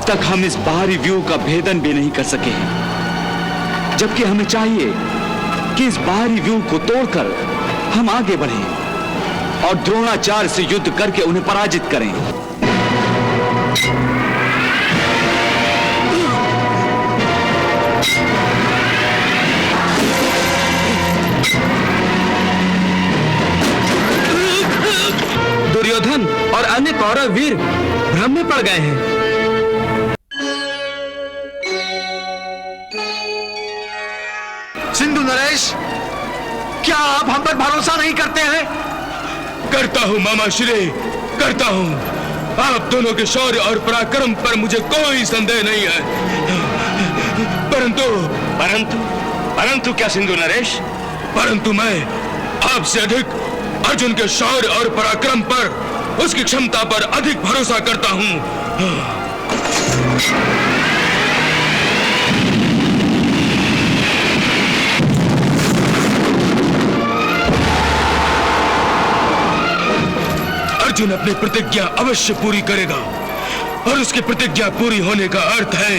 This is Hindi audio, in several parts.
तक हम इस बाहरी व्यू का भेदन भी नहीं कर सके हैं, जबकि हमें चाहिए कि इस बाहरी व्यू को तोड़कर हम आगे बढ़ें और द्रोणाचार्य से युद्ध करके उन्हें पराजित करें। दुर्योधन और अन्य कौरव वीर भ्रम में पड़ गए हैं। सिंधु नरेश, क्या आप हम पर भरोसा नहीं करते हैं? करता हूं मामा श्री, करता हूं। आप दोनों के शौर्य और पराक्रम पर मुझे कोई संदेह नहीं है। परंतु क्या सिंधु नरेश? परंतु मैं आपसे अधिक अर्जुन के शौर्य और पराक्रम पर, उसकी क्षमता पर अधिक भरोसा करता हूं। अर्जुन अपनी प्रतिज्ञा अवश्य पूरी करेगा और उसकी प्रतिज्ञा पूरी होने का अर्थ है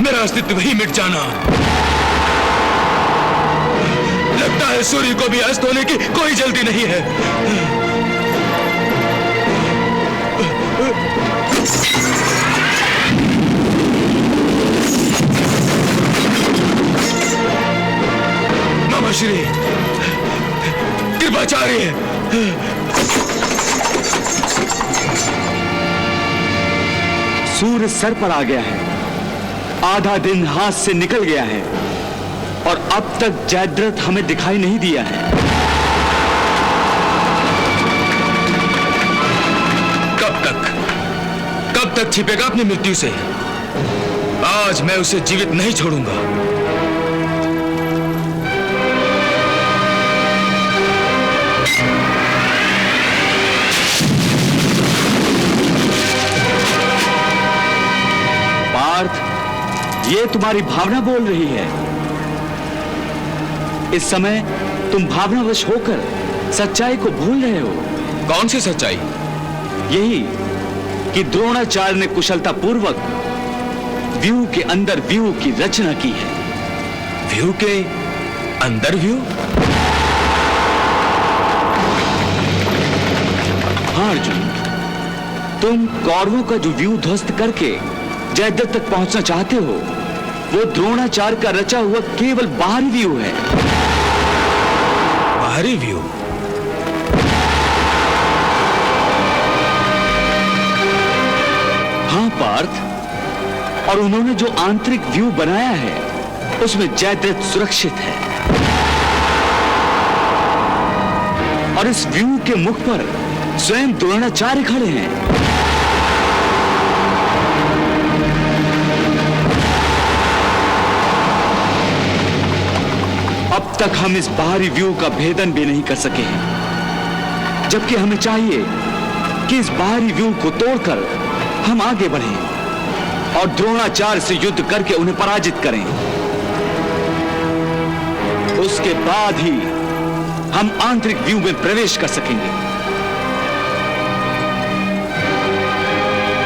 मेरा अस्तित्व ही मिट जाना। लगता है सूर्य को भी अस्त होने की कोई जल्दी नहीं है। मामा श्री, कृपाचार्य, सूर्य सर पर आ गया है, आधा दिन हाथ से निकल गया है और अब तक जयद्रथ हमें दिखाई नहीं दिया है। कब तक छिपेगा अपनी मृत्यु से? आज मैं उसे जीवित नहीं छोड़ूंगा। ये तुम्हारी भावना बोल रही है। इस समय तुम भावनावश होकर सच्चाई को भूल रहे हो। कौन सी सच्चाई? यही कि द्रोणाचार्य ने कुशलतापूर्वक व्यू के अंदर व्यू की रचना की है। व्यू के अंदर व्यू? हाँ अर्जुन, तुम कौरवों का जो व्यू ध्वस्त करके जयद्रथ तक पहुंचना चाहते हो, वो द्रोणाचार्य का रचा हुआ केवल बाहरी व्यू है। बाहरी व्यू? हाँ पार्थ, और उन्होंने जो आंतरिक व्यू बनाया है उसमें जयद्रथ सुरक्षित है और इस व्यू के मुख पर स्वयं द्रोणाचार्य खड़े हैं। अब तक हम इस बाहरी व्यू का भेदन भी नहीं कर सके हैं, जबकि हमें चाहिए कि इस बाहरी व्यू को तोड़कर हम आगे बढ़ें और द्रोणाचार्य से युद्ध करके उन्हें पराजित करें। उसके बाद ही हम आंतरिक व्यू में प्रवेश कर सकेंगे।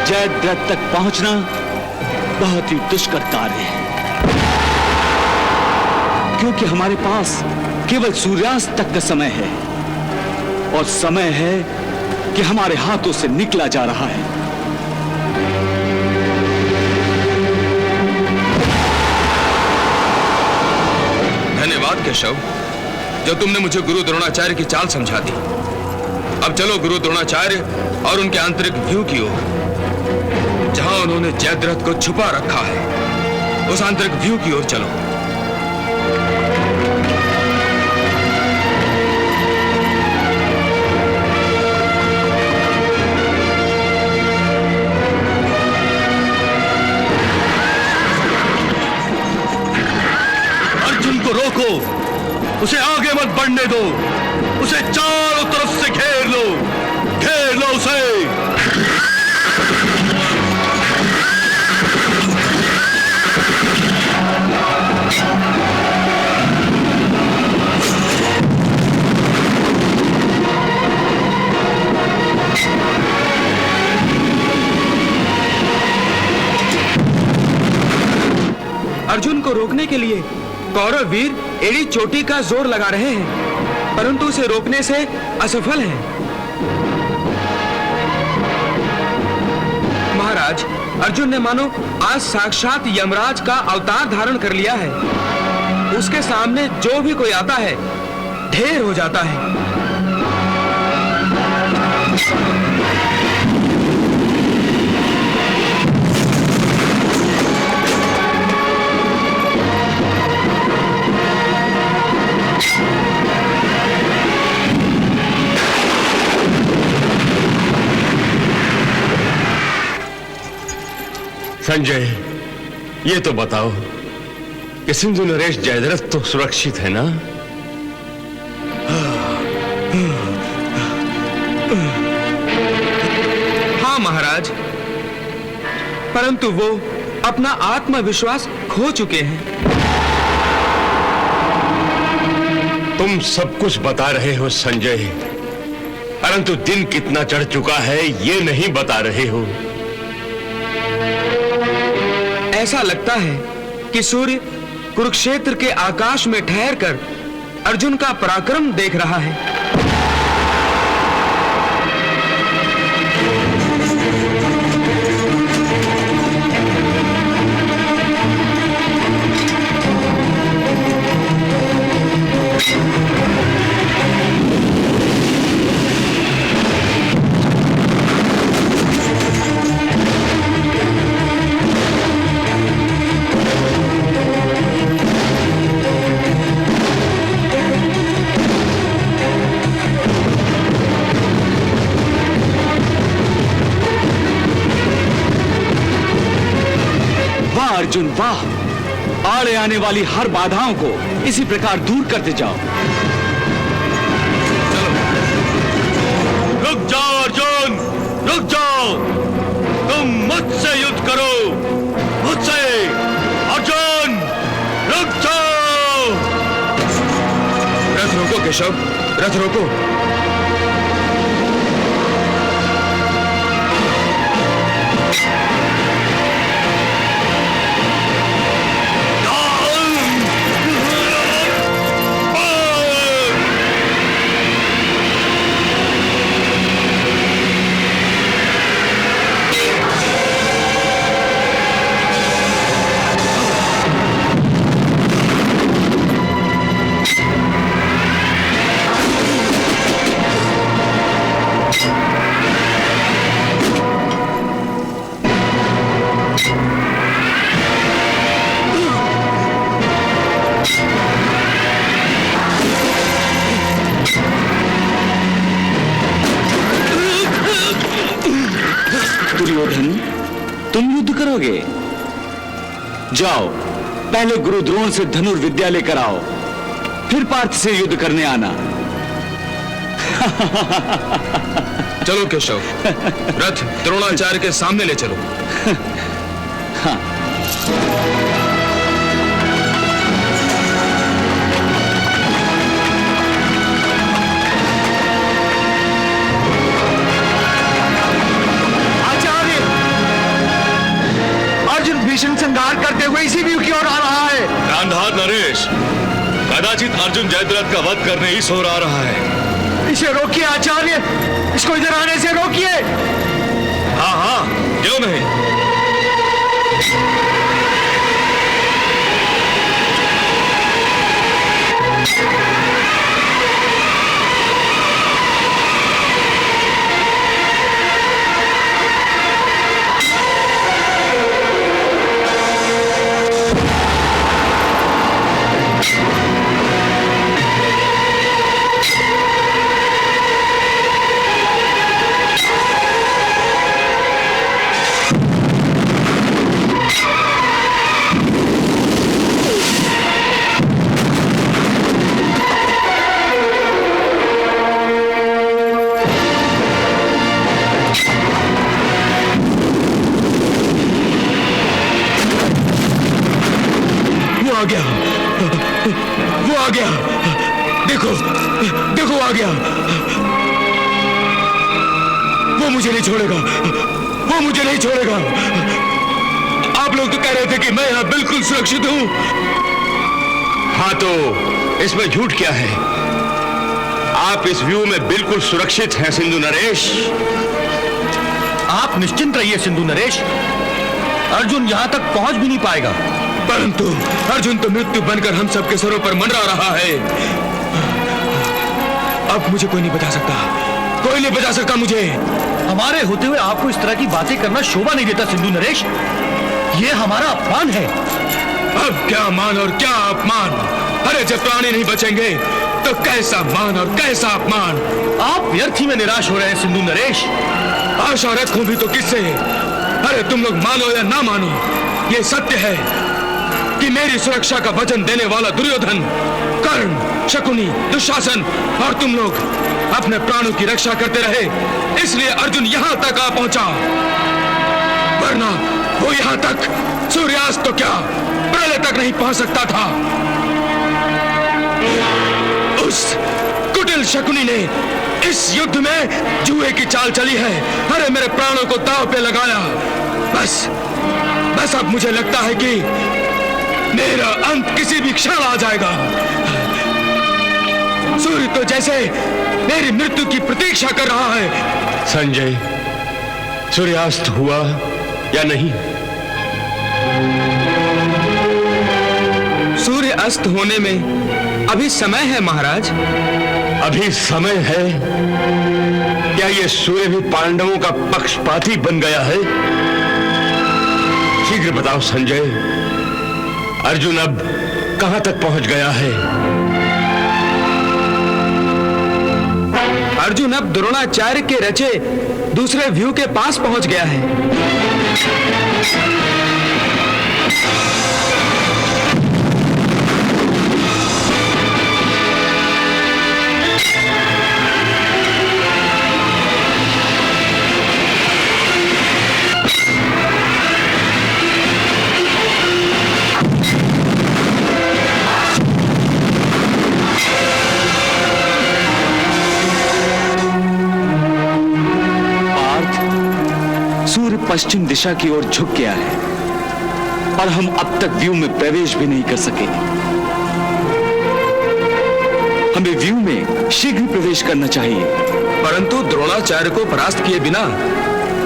जयद्रथ तक पहुंचना बहुत ही दुष्कर कार्य है, क्योंकि हमारे पास केवल सूर्यास्त तक का समय है और समय है कि हमारे हाथों से निकला जा रहा है। धन्यवाद केशव, जो तुमने मुझे गुरु द्रोणाचार्य की चाल समझा दी। अब चलो गुरु द्रोणाचार्य और उनके आंतरिक व्यू की ओर, जहां उन्होंने जयद्रथ को छुपा रखा है। उस आंतरिक व्यू की ओर चलो। अर्जुन को रोको, उसे आगे मत बढ़ने दो, उसे चारों तरफ से घेर लो उसे। रोकने के लिए कौरव वीर एड़ी चोटी का जोर लगा रहे हैं, परंतु उसे रोकने से असफल हैं। महाराज, अर्जुन ने मानो आज साक्षात यमराज का अवतार धारण कर लिया है। उसके सामने जो भी कोई आता है ढेर हो जाता है। संजय, ये तो बताओ कि सिंधु नरेश जयद्रथ तो सुरक्षित है ना? हाँ महाराज, परंतु वो अपना आत्मविश्वास खो चुके हैं। तुम सब कुछ बता रहे हो संजय, परंतु दिन कितना चढ़ चुका है ये नहीं बता रहे हो। ऐसा लगता है कि सूर्य कुरुक्षेत्र के आकाश में ठहरकर अर्जुन का पराक्रम देख रहा है। अर्जुन वाह, आड़े आने वाली हर बाधाओं को इसी प्रकार दूर करते जाओ। रुक जाओ अर्जुन, रुक जाओ। तुम मुझसे युद्ध करो, मुझसे। अर्जुन रुक जाओ। रथ रोको केशव, रथ रोको। दुर्योधन, तुम युद्ध करोगे? जाओ, पहले गुरु द्रोण से धनुर्विद्या लेकर आओ, फिर पार्थ से युद्ध करने आना। चलो केशव, रथ द्रोणाचार्य के सामने ले चलो। हाँ। भीषण संहार करते हुए इसी व्यू की ओर आ रहा है। गांधार नरेश, कदाचित अर्जुन जयद्रथ का वध करने ही सो आ रहा है। इसे रोकिए आचार्य, इसको इधर आने से रोकिए। हाँ हाँ, क्यों नहीं। आ गया, वो आ गया। देखो देखो, आ गया। वो मुझे नहीं छोड़ेगा, वो मुझे नहीं छोड़ेगा। आप आप लोग तो कह रहे थे कि मैं यहाँ बिल्कुल सुरक्षित हूँ। हाँ, तो इसमें झूठ क्या है? आप इस व्यू में बिल्कुल सुरक्षित हैं सिंधु नरेश। आप निश्चिंत रहिए सिंधु नरेश, अर्जुन यहां तक पहुंच भी नहीं पाएगा। परंतु अर्जुन तो मृत्यु बनकर हम सबके सरों पर मंडरा रहा है। अब मुझे कोई नहीं बचा सकता, कोई नहीं बचा सकता मुझे। हमारे होते हुए आपको इस तरह की बातें करना शोभा नहीं देता सिंधु नरेश, ये हमारा अपमान है। अब क्या मान और क्या अपमान? अरे जब प्राणी नहीं बचेंगे तो कैसा मान और कैसा अपमान। आप व्यर्थ ही में निराश हो रहे हैं सिंधु नरेश। आशा रखूं भी तो किससे? अरे तुम लोग मानो या ना मानो, ये सत्य है कि मेरी सुरक्षा का वचन देने वाला दुर्योधन, कर्ण, शकुनी, दुशासन और तुम लोग अपने प्राणों की रक्षा करते रहे, इसलिए अर्जुन यहां तक आ पहुंचा। वरना वो यहां तक सूर्यास्त तो क्या प्रलय तक नहीं पहुंच सकता था। उस कुटिल शकुनी ने इस युद्ध में जुए की चाल चली है। अरे मेरे प्राणों को दांव पे लगाया। बस अब मुझे लगता है कि मेरा अंत किसी भी क्षण आ जाएगा। सूर्य तो जैसे मेरी मृत्यु की प्रतीक्षा कर रहा है। संजय, सूर्यास्त हुआ या नहीं? सूर्य अस्त होने में अभी समय है महाराज। अभी समय है? क्या ये सूर्य भी पांडवों का पक्षपाती बन गया है? शीघ्र बताओ संजय, अर्जुन अब कहां तक पहुंच गया है? अर्जुन अब द्रोणाचार्य के रचे दूसरे व्यू के पास पहुंच गया है। सूर्य पश्चिम दिशा की ओर झुक गया है और हम अब तक व्यू में प्रवेश भी नहीं कर सके। हमें व्यू में शीघ्र प्रवेश करना चाहिए। परंतु द्रोणाचार्य को परास्त किए बिना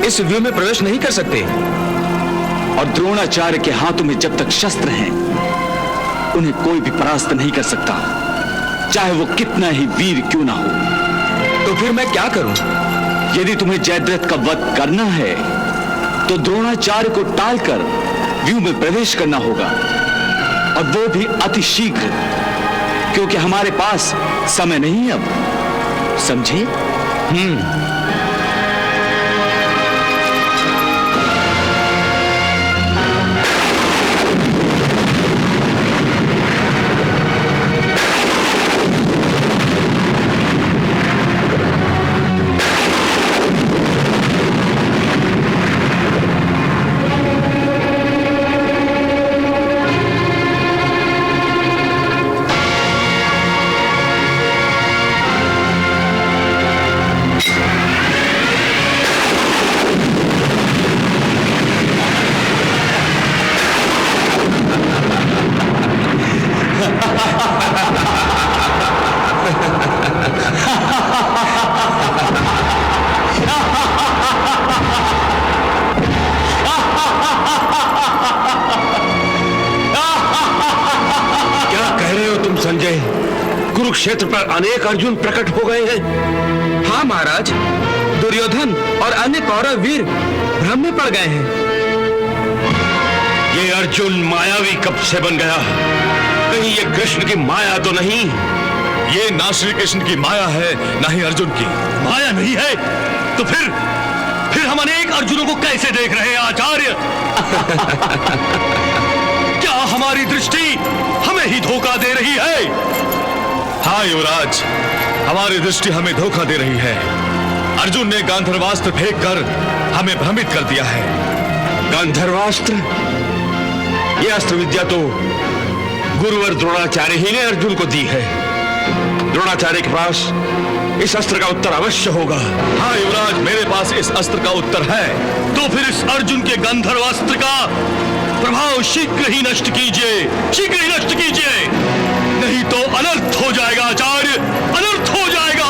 इस व्यू में प्रवेश नहीं कर सकते। और द्रोणाचार्य के हाथों में जब तक शस्त्र हैं, उन्हें कोई भी परास्त नहीं कर सकता, चाहे वो कितना ही वीर क्यों ना हो। तो फिर मैं क्या करूं? यदि तुम्हें जयद्रथ का वध करना है तो द्रोणाचार्य को टालकर व्यू में प्रवेश करना होगा, और वो भी अति शीघ्र, क्योंकि हमारे पास समय नहीं अब। समझे? कुरुक्षेत्र पर अनेक अर्जुन प्रकट हो गए हैं। हाँ महाराज, दुर्योधन और अन्य कौरव वीर भ्रम में पड़ गए हैं। ये अर्जुन मायावी कब से बन गया? कहीं ये कृष्ण की माया तो नहीं? ये ना श्री कृष्ण की माया है, ना ही अर्जुन की। माया नहीं है तो फिर हम अनेक अर्जुनों को कैसे देख रहे हैं आचार्य? क्या हमारी दृष्टि हमें ही धोखा दे रही है? हाँ युवराज, हमारी दृष्टि हमें धोखा दे रही है। अर्जुन ने गांधर्वास्त्र फेंककर हमें भ्रमित कर दिया है। गांधर्वास्त्र? यह अस्त्र विद्या तो गुरुवर द्रोणाचार्य ही ने अर्जुन को दी है। द्रोणाचार्य के पास इस अस्त्र का उत्तर अवश्य होगा। हाँ युवराज, मेरे पास इस अस्त्र का उत्तर है। तो फिर इस अर्जुन के गंधर्वास्त्र का प्रभाव शीघ्र ही नष्ट कीजिए, शीघ्र ही नष्ट कीजिए, नहीं तो अनर्थ हो जाएगा आचार्य, अनर्थ हो जाएगा।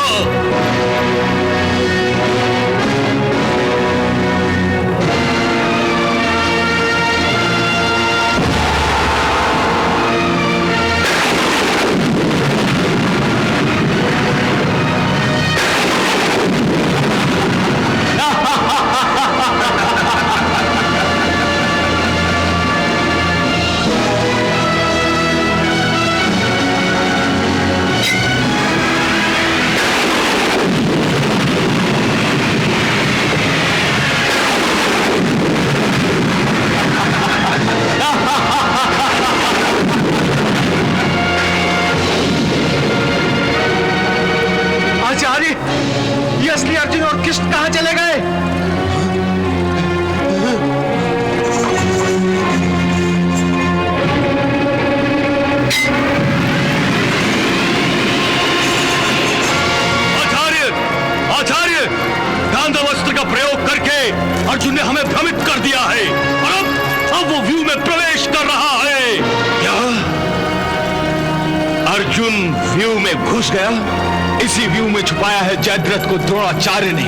ये असली अर्जुन और कृष्ण कहां चले गए? आचार्य, आचार्य, गांधर्वास्त्र का प्रयोग करके अर्जुन ने हमें भ्रमित कर दिया है और अब वो व्यू में प्रवेश कर रहा है। क्या अर्जुन व्यू में घुस गया? इसी व्यू में छुपाया है जयद्रथ को द्रोणाचार्य ने।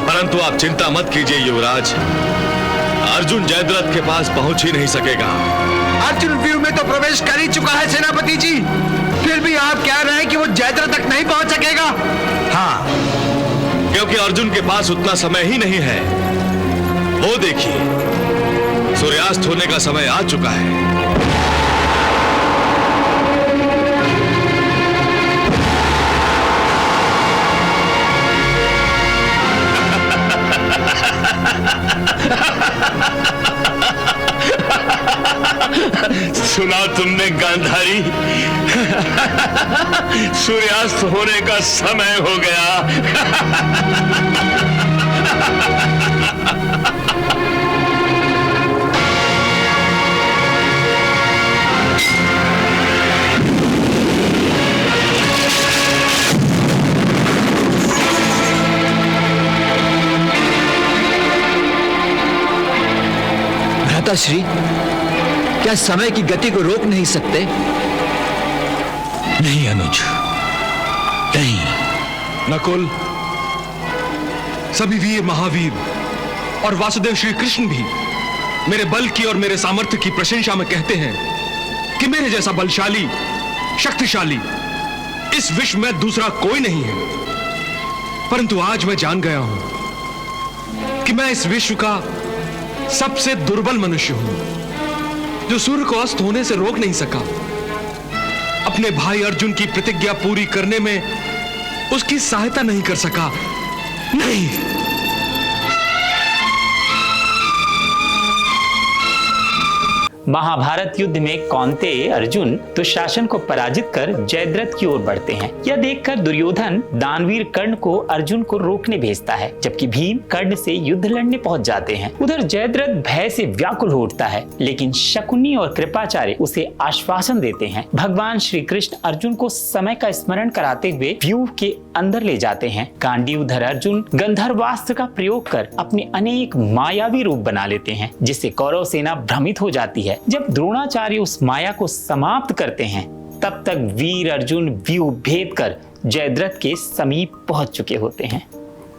परंतु आप चिंता मत कीजिए युवराज, अर्जुन जयद्रथ के पास पहुंच ही नहीं सकेगा। अर्जुन व्यू में तो प्रवेश कर ही चुका है सेनापति जी, फिर भी आप कह रहे हैं कि वो जयद्रथ तक नहीं पहुंच सकेगा? हाँ, क्योंकि अर्जुन के पास उतना समय ही नहीं है। वो देखिए, सूर्यास्त होने का समय आ चुका है। सुना तुमने गांधारी? सूर्यास्त होने का समय हो गया। भ्राताश्री, क्या समय की गति को रोक नहीं सकते? नहीं अनुज, नहीं। नकुल, सभी वीर महावीर और वासुदेव श्री कृष्ण भी मेरे बल की और मेरे सामर्थ्य की प्रशंसा में कहते हैं कि मेरे जैसा बलशाली, शक्तिशाली इस विश्व में दूसरा कोई नहीं है। परंतु आज मैं जान गया हूं कि मैं इस विश्व का सबसे दुर्बल मनुष्य हूं, जो सूर्य को अस्त होने से रोक नहीं सका, अपने भाई अर्जुन की प्रतिज्ञा पूरी करने में उसकी सहायता नहीं कर सका। नहीं, महाभारत युद्ध में कौंतेय अर्जुन दुशासन को पराजित कर जयद्रथ की ओर बढ़ते हैं। यह देखकर दुर्योधन दानवीर कर्ण को अर्जुन को रोकने भेजता है, जबकि भीम कर्ण से युद्ध लड़ने पहुंच जाते हैं। उधर जयद्रथ भय से व्याकुल हो उठता है, लेकिन शकुनी और कृपाचार्य उसे आश्वासन देते हैं। भगवान श्री कृष्ण अर्जुन को समय का स्मरण कराते हुए व्यू के अंदर ले जाते हैं। गांडीवधर अर्जुन गंधर्वास्त्र का प्रयोग कर अपने अनेक मायावी रूप बना लेते हैं, जिससे कौरव सेना भ्रमित हो जाती है। जब द्रोणाचार्य उस माया को समाप्त करते हैं, तब तक वीर अर्जुन व्यू भेद कर जयद्रथ के समीप पहुंच चुके होते हैं।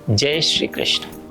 जय श्री कृष्ण।